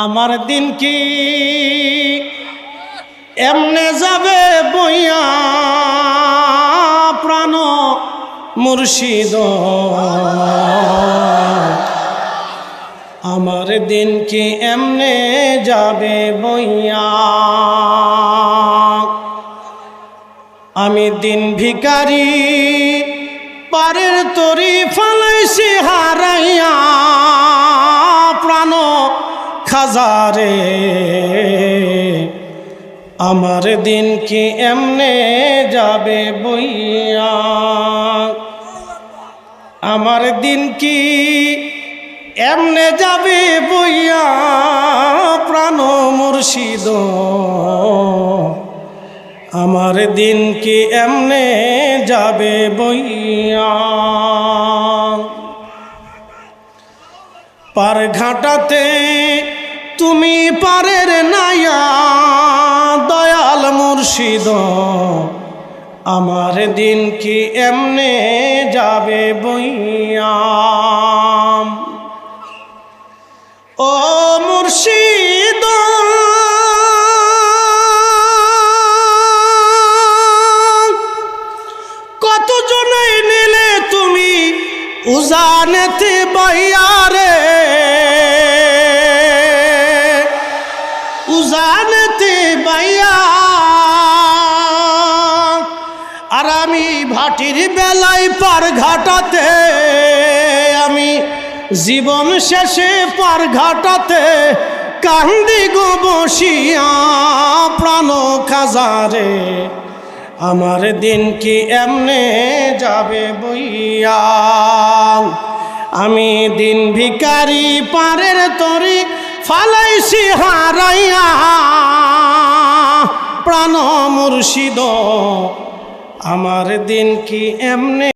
আমার দিন কি এমনে যাবে বইয়া প্রাণ মুর্শিদ, আমার দিন কি এমনে যাবে বইয়া। আমি দিন ভিখারি পারের তরি ফালাইছি হারাইয়া প্রাণ খাজারে, আমার দিন কি এমনে যাবে বইয়া। আমার দিন কি এমনে যাবে বইয়া প্রাণ মুর্শিদ, আমার দিন কি এমনে যাবে বইয়া। পার ঘাটাতে তুমি পারের নাইয়া দয়াল মুর্শিদ, আমার দিন কি এমনে যাবে বইয়া। ও মুর্শিদ কত জনে নিলে তুমি উজানেতে বাইয়া রে, উজানেতে বাইয়া। আর আমি ভাটির বেলায় পার ঘাটাতে, আমি জীবন শেষে পার ঘাটাতে কান্দি গো বসিয়া প্রাণ খাজারে, আমার দিন কি এমনে যাবে বইয়া। আমি দিন ভিখারি পারের তরি ফালাইছি হারাইয়া প্রাণ মুর্শিদ, আমার দিন কি এমনে